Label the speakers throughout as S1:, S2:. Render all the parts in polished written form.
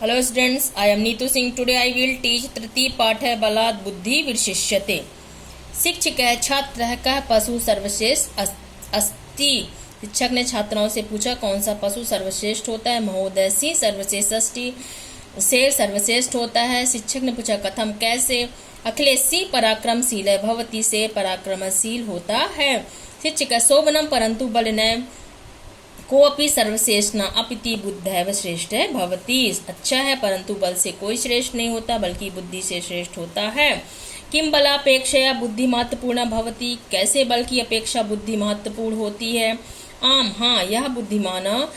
S1: Hello students, I am Neetu Singh. Today I will teach तृतीय पाठ है बलात् बुद्धि विशिष्यते। शिक्षक छात्र कह पशु सर्वश्रेष्ठ अस्ति। शिक्षक ने छात्राओं से पूछा कौन सा पशु सर्वश्रेष्ठ होता है। महोदय सिंह सर्वश्रेष्ठ अस्ति। शेर सर्वश्रेष्ठ होता है। शिक्षक ने पूछा कथम कैसे। अखिलेश सिंह पराक्रमशील है। भवती से पराक्रमशील होता है। शिक्षक शोभनम परंतु बलनय कोऽपि सर्वश्रेष्ठ न अपिति बुद्धैव श्रेष्ठ है। भवती अच्छा है परंतु बल से कोई श्रेष्ठ नहीं होता बल्कि बुद्धि से श्रेष्ठ होता है। किम बलापेक्षया बुद्धि महत्वपूर्ण भवती। कैसे बल की अपेक्षा बुद्धि महत्वपूर्ण होती है। आम हाँ यह बुद्धिमान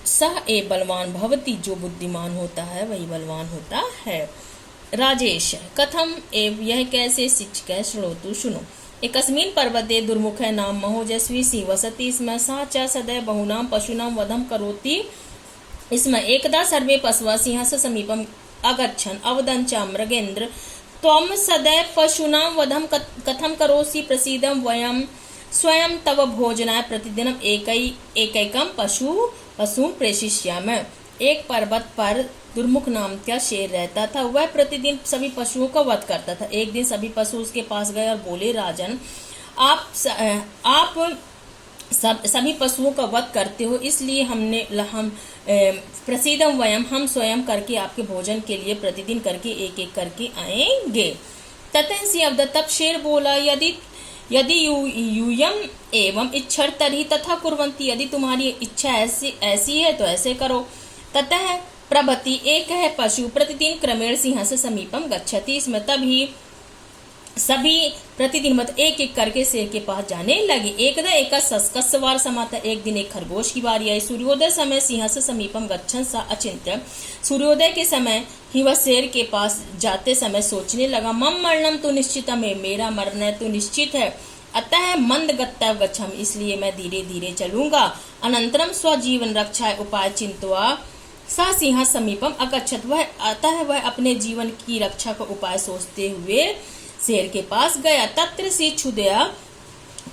S1: सह ए बलवान भवती। जो बुद्धिमान होता है वही बलवान होता है। राजेश कथम एव यह कैसे। शिक्षक श्रोतु सुनो। एकस्मिन् पर्वते दुर्मुखे नाम महोजस्वी सिंह वसति स्म। सः च सदैव बहूनां पशूनां वधं करोति स्म। एकदा सर्वे पशवः सिंहस्य समीपम् अगच्छन्। अवदन् च मृगेन्द्र त्वं सदैव पशूनां वधं कथं करोसि। प्रसीद वयं स्वयं तव भोजनाय प्रतिदिनम् एकैकं पशुं प्रेषयिष्यामः। एक पर्वत पर दुर्मुख नाम का शेर रहता था। वह प्रतिदिन सभी पशुओं का वध करता था। एक दिन सभी पशु उसके पास गए और बोले राजन आप सभी पशुओं का वध करते हो इसलिए हम प्रसीदम वयम हम स्वयं करके आपके भोजन के लिए प्रतिदिन करके एक एक करके आएंगे। ततः सी अवदत् तब शेर बोला यदि यूयम एवं इच्छा तरी तथा कुर्वन्ति। यदि तुम्हारी इच्छा ऐसी है तो ऐसे करो। ततः प्रभति एक है पशु प्रतिदिन क्रमेण सिंह से समीपम गच्छति। इसमें तभी सभी प्रतिदिन मत एक एक करके शेर के पास जाने लगे। एकदा एक सवार समाता। एक दिन एक खरगोश की बारी आई। सूर्योदय समय सिंह से समीपम गच्छन सा अचिंत्य। सूर्योदय के समय ही वह शेर के पास जाते समय सोचने लगा मम मरणम तो निश्चितम है। मेरा मरना तो निश्चित है। अतः मंद गत्या गच्छम इसलिए मैं धीरे धीरे चलूंगा। अनंतरम स्वजीवन रक्षा उपाय चिंतवा सा सिंह समीपम अगच्छत। वह अपने जीवन की रक्षा का उपाय सोचते हुए शेर के पास गया। तत्र से क्षुदया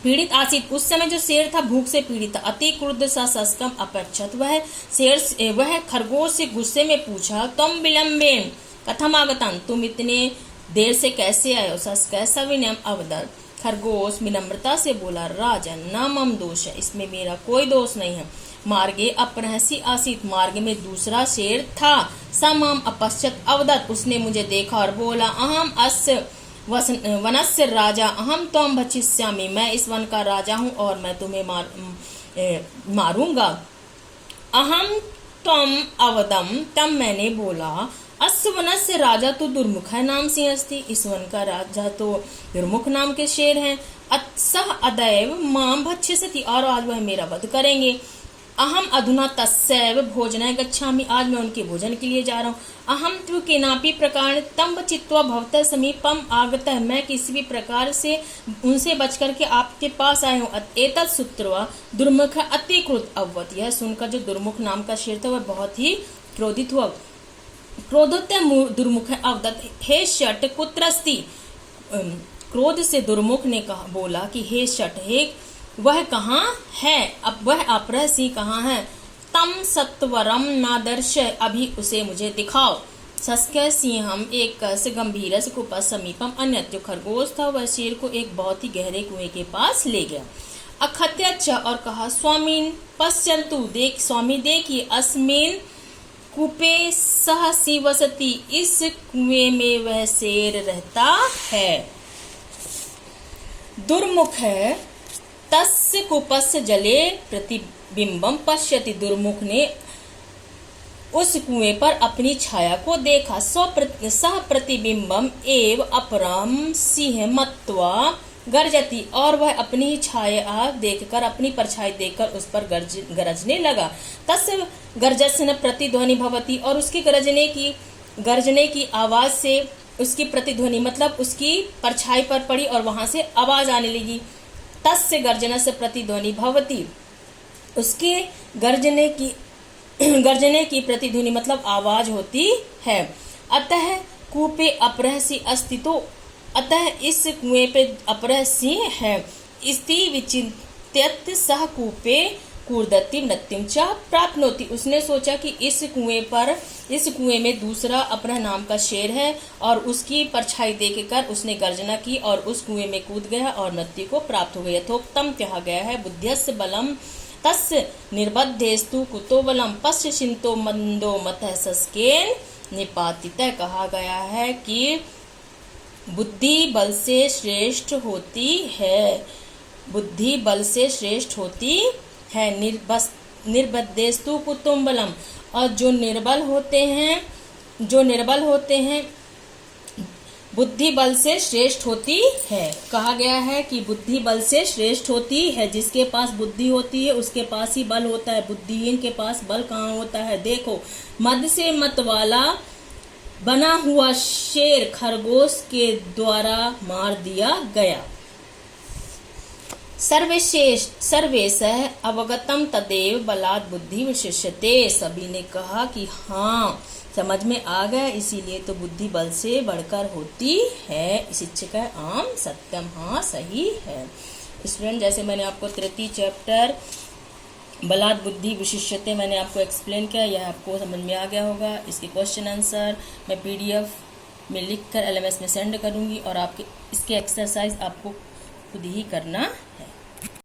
S1: पीड़ित आसित। उस समय जो शेर था भूख से पीड़ित था। अति क्रुद्ध सा सस्कम अपरछत। वह खरगोश से गुस्से में पूछा तुम विलंबेन कथम आगतन। तुम इतने देर से कैसे आए हो। सस्कय सविनयम अवदत्। खरगोश विनम्रता से बोला राजन न मम दोष है। इसमें मेरा कोई दोष नहीं है। मार्गे अपरहसी आसित। मार्ग में दूसरा शेर था। समम अपश्यत अवदत्। उसने मुझे देखा और बोला अहम अस्य वनस्य राजा अहम त्वं भक्षिष्यामि। मैं इस वन का राजा हूँ और मैं तुम्हें मारूंगा। अहम त्वं अवदम तब मैंने बोला अस्य वनस्य राजा तो दुर्मुख है नाम सिंह अस्ति। इस वन का राजा तो दुर्मुख नाम के शेर हैं। सह अदैव माम भक्षिष्यति और आज वह मेरा वध करेंगे। अहम अधुना तस्यैव भोजनाय गच्छामि। आज मैं उनके भोजन के लिए जा रहा हूँ। अहम तु केनापि प्रकार तम चित्वा भवतः समीपम आगतः। मैं किसी भी प्रकार से उनसे बच करके आपके पास आया हूँ। एतत् श्रुत्वा दुर्मुख अति क्रोध अभवत्। यह सुनकर जो दुर्मुख नाम का शेर था वह बहुत ही क्रोधित हुआ। क्रोधोत्य दुर्मुख अवदत् हे शट कुत्रस्ति। क्रोध से दुर्मुख ने कहा बोला कि हे शट हे वह कहाँ है। अब वह अपरह सिंह कहाँ है। तम सत्वरम नादर्श अभी उसे मुझे दिखाओ। सस्कय सिंह हम एक गंभीर कुप समीपम अन्य। जो खरगोश था वह शेर को एक बहुत ही गहरे कुएं के पास ले गया। अखत्य और कहा स्वामीन पश्यन्तु देख स्वामी देखिए अस्मिन कूपे सह सिंह वसति। इस कुएं में वह शेर रहता है। दुर्मुख है तस्य कूपस्य जले प्रतिबिंबम पश्यति। दुर्मुख ने उस कुएं पर अपनी छाया को देखा। सह प्रतिबिंबम एव अपरम सिंह मत्वा गर्जति। और वह अपनी छाया देखकर अपनी परछाई देखकर उस पर गरजने लगा। तस्य गर्जस्य प्रतिध्वनि भवति। और उसकी गरजने की आवाज से उसकी प्रतिध्वनि मतलब उसकी परछाई पर पड़ी और वहां से आवाज आने लगी। तस्य गर्जना से प्रतिध्वनि भवति। उसके गर्जने की प्रतिध्वनि मतलब आवाज होती है। अतः कूपे अपरहसी अस्ति। तो अतः इस कुएं पे अपरह सिंह है। स्त्री विचिन्त्यत सह कूपे कूर्दति नृत्यम च प्राप्नोति। उसने सोचा कि इस कुएं में दूसरा अपना नाम का शेर है और उसकी परछाई देखकर उसने गर्जना की और उस कुएं में कूद गया और नृत्य को प्राप्त हो गया। यथोक्तम कहा गया है बुद्ध्यस्य बलम तस्य निर्बद्धेस्तु कुतो बलम पश्य शिंतो मंदो मतः सस्केन निपातितः। कहा गया है कि बुद्धि बल से श्रेष्ठ होती है, बुद्धि बल से श्रेष्ठ होती है। निर्बद्धेस्तु कुतुम बलम, और जो निर्बल होते हैं बुद्धि बल से श्रेष्ठ होती है। कहा गया है कि बुद्धि बल से श्रेष्ठ होती है। जिसके पास बुद्धि होती है उसके पास ही बल होता है, बुद्धिहीन के पास बल कहाँ होता है। देखो, मद से मत वाला बना हुआ शेर खरगोश के द्वारा मार दिया गया। सर्वेश अवगतम तदेव बलात् बुद्धि विशिष्यते। सभी ने कहा कि हाँ, समझ में आ गया, इसीलिए तो बुद्धि बल से बढ़कर होती है। शिक्षिका आम सत्यम, हाँ सही है। स्टूडेंट, जैसे मैंने आपको तृतीय चैप्टर बलात् बुद्धि विशिष्यते मैंने आपको एक्सप्लेन किया, यह आपको समझ में आ गया होगा। इसके क्वेश्चन आंसर मैं PDF में लिखकर LMS में सेंड करूंगी और आपके इसके एक्सरसाइज आपको खुद ही करना है।